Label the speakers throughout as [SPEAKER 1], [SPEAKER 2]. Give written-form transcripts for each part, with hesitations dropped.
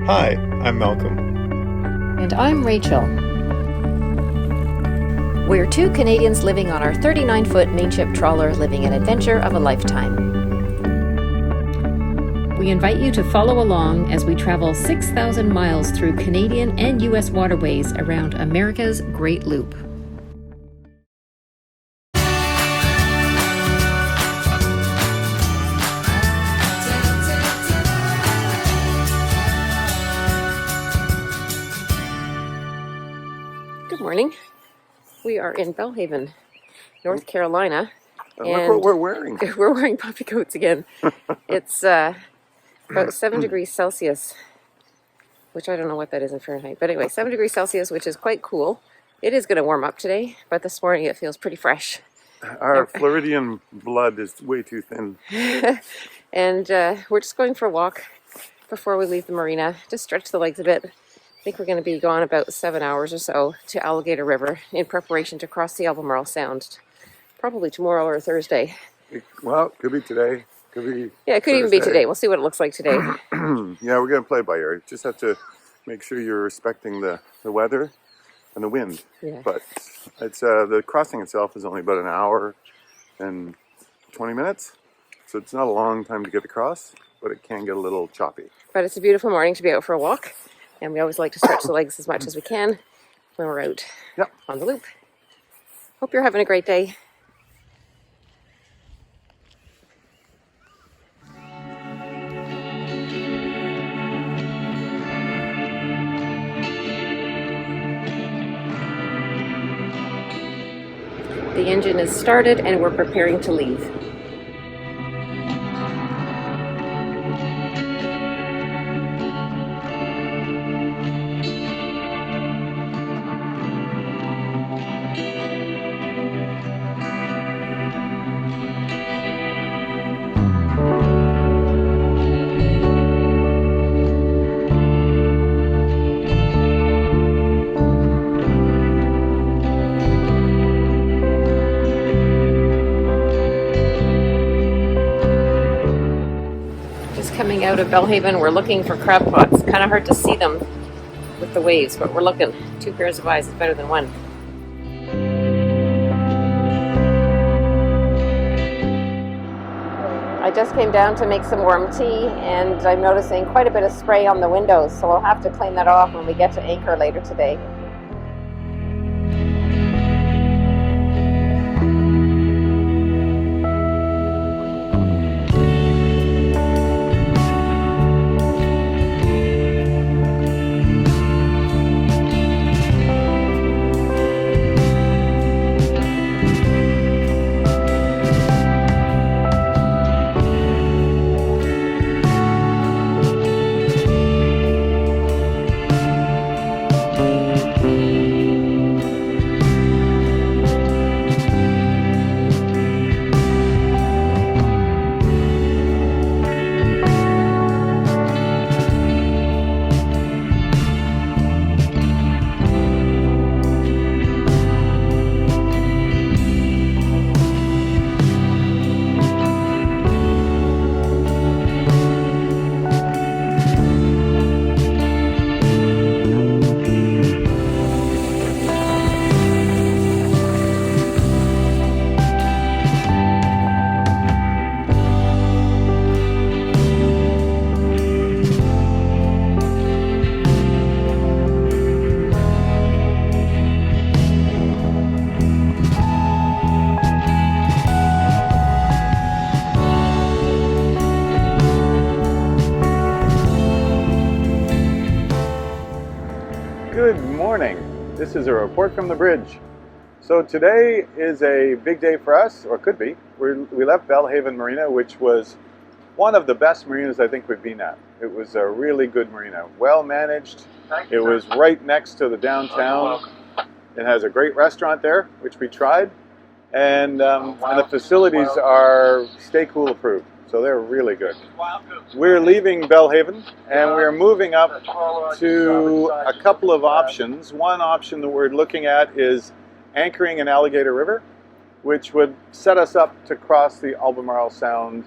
[SPEAKER 1] Hi, I'm Malcolm.
[SPEAKER 2] And I'm Rachel. We're two Canadians living on our 39-foot Mainship trawler, living an adventure of a lifetime. We invite you to follow along as we travel 6,000 miles through Canadian and U.S. waterways around America's Great Loop. Good morning. We are in Belhaven, North Carolina.
[SPEAKER 1] And look what we're wearing.
[SPEAKER 2] We're wearing puffy coats again. It's about 7 degrees Celsius, which I don't know what that is in Fahrenheit. But anyway, 7 degrees Celsius, which is quite cool. It is going to warm up today, but this morning it feels pretty fresh.
[SPEAKER 1] Our Floridian blood is way too thin.
[SPEAKER 2] And we're just going for a walk before we leave the marina. Just stretch the legs a bit. I think we're going to be gone about 7 hours or so to Alligator River in preparation to cross the Albemarle Sound. Probably tomorrow or Thursday.
[SPEAKER 1] Well, could be today. Could be.
[SPEAKER 2] Yeah, it could even be today. We'll see what it looks like today.
[SPEAKER 1] Yeah, we're going to play by ear. Just have to make sure you're respecting the weather and the wind.
[SPEAKER 2] Yeah.
[SPEAKER 1] But it's the crossing itself is only about an hour and 20 minutes. So it's not a long time to get across, but it can get a little choppy.
[SPEAKER 2] But it's a beautiful morning to be out for a walk. And we always like to stretch the legs as much as we can when we're out on the loop. Hope you're having a great day. The engine is started and we're preparing to leave. Coming out of Belhaven, we're looking for crab pots. Kind of hard to see them with the waves, but we're looking. 2 pairs of eyes is better than one. I just came down to make some warm tea, and I'm noticing quite a bit of spray on the windows, so we'll have to clean that off when we get to anchor later today.
[SPEAKER 1] Good morning. This is a report from the bridge. So today is a big day for us, or could be. We left Belhaven Marina, which was one of the best marinas I think we've been at. It was a really good marina, well managed. It was right next to the downtown. It has a great restaurant there, which we tried, and the facilities are Stay Cool approved. So they're really good. We're leaving Belhaven and we're moving up to a couple of options. One option that we're looking at is anchoring in Alligator River, which would set us up to cross the Albemarle Sound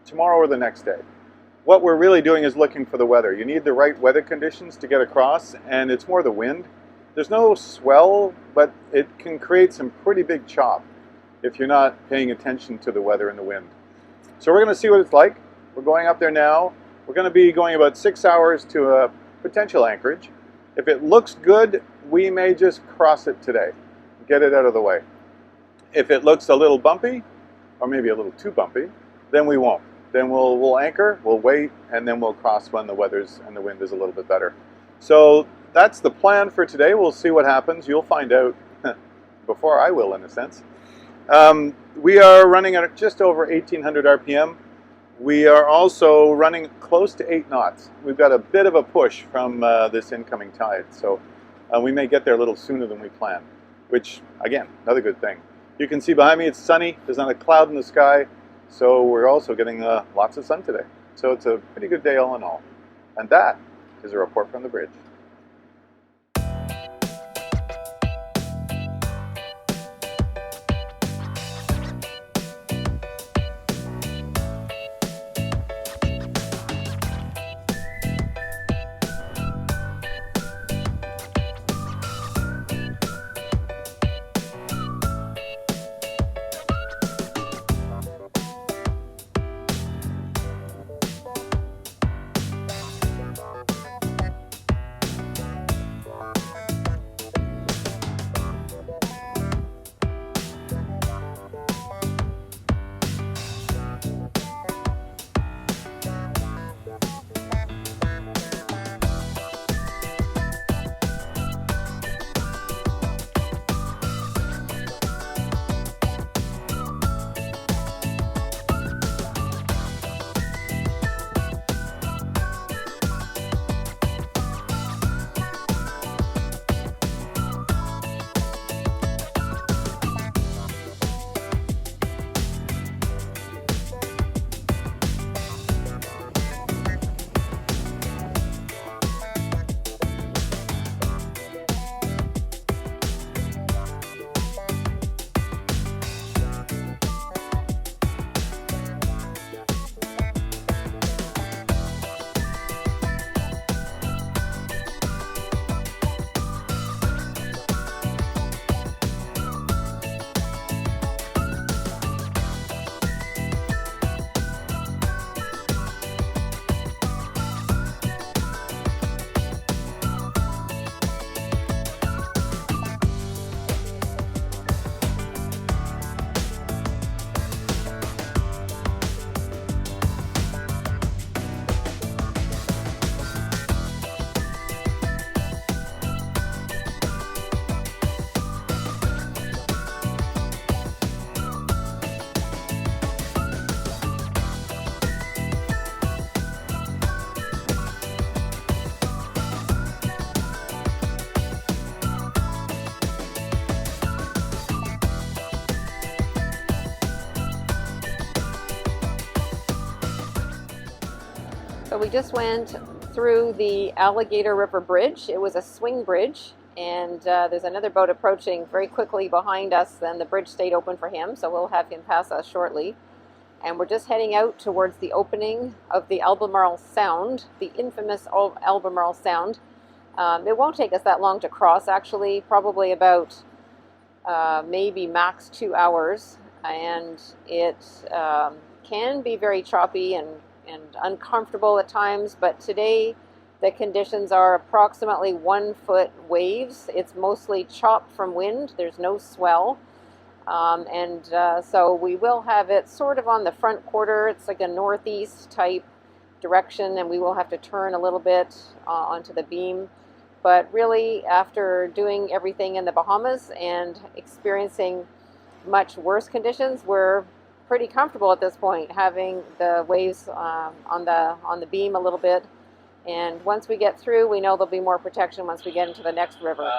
[SPEAKER 1] tomorrow or the next day. what we're really doing is looking for the weather. You need the right weather conditions to get across, and it's more the wind. There's no swell, but it can create some pretty big chop if you're not paying attention to the weather and the wind. So we're going to see what it's like. We're going up there now. We're going to be going about 6 hours to a potential anchorage. If it looks good, we may just cross it today, get it out of the way. If it looks a little bumpy, or maybe a little too bumpy, then we won't. Then we'll anchor, we'll wait, and then we'll cross when the weather's and the wind is a little bit better. So that's the plan for today. We'll see what happens. You'll find out before I will, in a sense. We are running at just over 1800 RPM. We are also running close to 8 knots. We've got a bit of a push from this incoming tide, so we may get there a little sooner than we planned, which, again, another good thing. You can see behind me it's sunny. There's not a cloud in the sky. So we're also getting lots of sun today. So it's a pretty good day all in all. And that is a report from the bridge.
[SPEAKER 2] So we just went through the Alligator River bridge. It was a swing bridge, and there's another boat approaching very quickly behind us, and the bridge stayed open for him, so we'll have him pass us shortly. And we're just heading out towards the opening of the Albemarle Sound, the infamous Albemarle Sound. It won't take us that long to cross, actually, probably about maybe max 2 hours, and it can be very choppy and uncomfortable at times, but today the conditions are approximately 1 foot waves. It's mostly chop from wind. There's no swell. So we will have it sort of on the front quarter. It's like a northeast type direction, and we will have to turn a little bit onto the beam. But really, after doing everything in the Bahamas and experiencing much worse conditions, we're pretty comfortable at this point, having the waves on the beam a little bit. And once we get through, we know there'll be more protection once we get into the next river.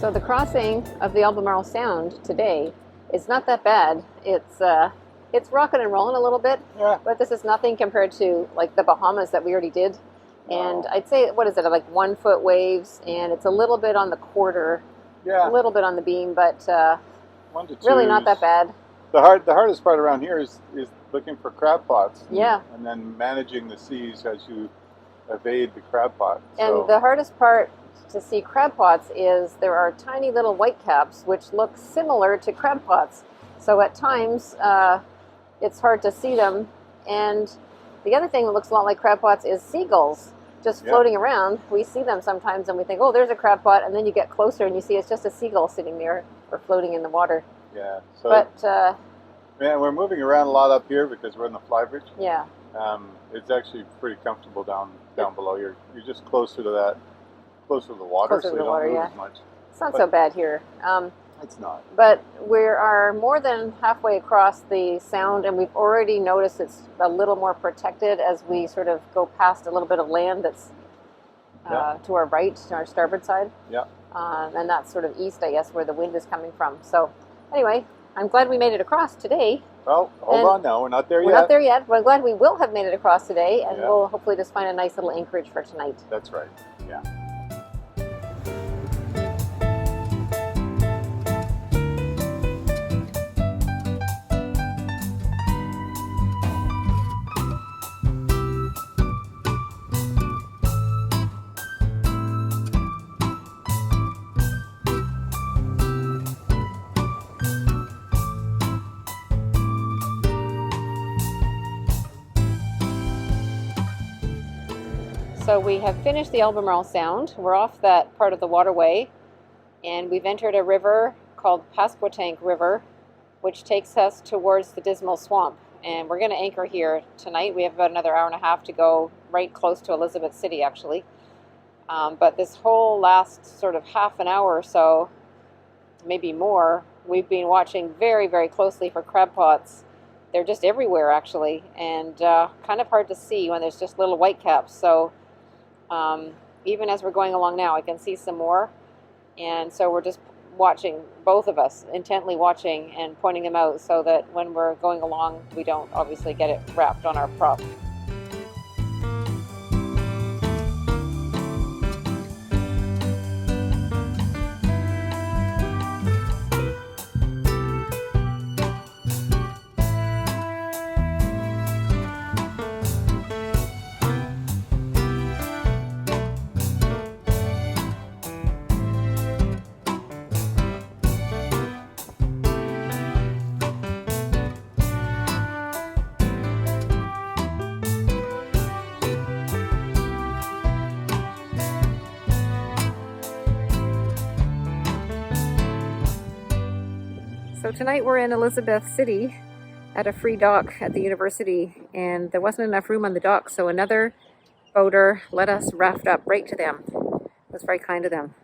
[SPEAKER 2] So the crossing of the Albemarle Sound today is not that bad. It's rocking and rolling a little bit,
[SPEAKER 1] Yeah.
[SPEAKER 2] but this is nothing compared to like the Bahamas that we already did. And I'd say, what is it, like 1 foot waves, and it's a little bit on the quarter,
[SPEAKER 1] Yeah.
[SPEAKER 2] a little bit on the beam, but
[SPEAKER 1] 1 to 2.
[SPEAKER 2] really not that bad.
[SPEAKER 1] The hardest part around here is looking for crab pots.
[SPEAKER 2] Yeah.
[SPEAKER 1] And then managing the seas as you evade the crab pot.
[SPEAKER 2] And the hardest part to see crab pots is there are tiny little whitecaps which look similar to crab pots. So at times it's hard to see them. And the other thing that looks a lot like crab pots is seagulls just floating around. We see them sometimes and we think, oh, there's a crab pot. And then you get closer and you see it's just a seagull sitting there or floating in the water.
[SPEAKER 1] Yeah. So,
[SPEAKER 2] but
[SPEAKER 1] man, we're moving around a lot up here because we're in the flybridge.
[SPEAKER 2] Yeah.
[SPEAKER 1] It's actually pretty comfortable down below. You're just closer to the water,
[SPEAKER 2] Closer
[SPEAKER 1] so
[SPEAKER 2] to
[SPEAKER 1] you
[SPEAKER 2] the
[SPEAKER 1] don't
[SPEAKER 2] water,
[SPEAKER 1] move
[SPEAKER 2] yeah.
[SPEAKER 1] as much.
[SPEAKER 2] It's not so bad here.
[SPEAKER 1] It's not.
[SPEAKER 2] But we are more than halfway across the sound, and we've already noticed it's a little more protected as we sort of go past a little bit of land that's to our right, to our starboard side.
[SPEAKER 1] Yeah.
[SPEAKER 2] And that's sort of east, I guess, where the wind is coming from. So anyway, I'm glad we made it across today.
[SPEAKER 1] Well, hold on now. We're not there yet.
[SPEAKER 2] We're not there yet, but I'm glad we will have made it across today, and
[SPEAKER 1] Yeah.
[SPEAKER 2] we'll hopefully just find a nice little anchorage for tonight.
[SPEAKER 1] That's right. Yeah.
[SPEAKER 2] So we have finished the Albemarle Sound. We're off that part of the waterway, and we've entered a river called Pasquotank River, which takes us towards the Dismal Swamp. And we're going to anchor here tonight. We have about another hour and a half to go, right close to Elizabeth City, actually. But this whole last sort of half an hour or so, maybe more, we've been watching very, very closely for crab pots. They're just everywhere, actually, and kind of hard to see when there's just little white caps. So even as we're going along now, I can see some more. And so we're just watching, both of us, intently watching and pointing them out so that when we're going along, we don't obviously get it wrapped on our prop. So tonight we're in Elizabeth City at a free dock at the university, and there wasn't enough room on the dock, so another boater let us raft up right to them. It was very kind of them.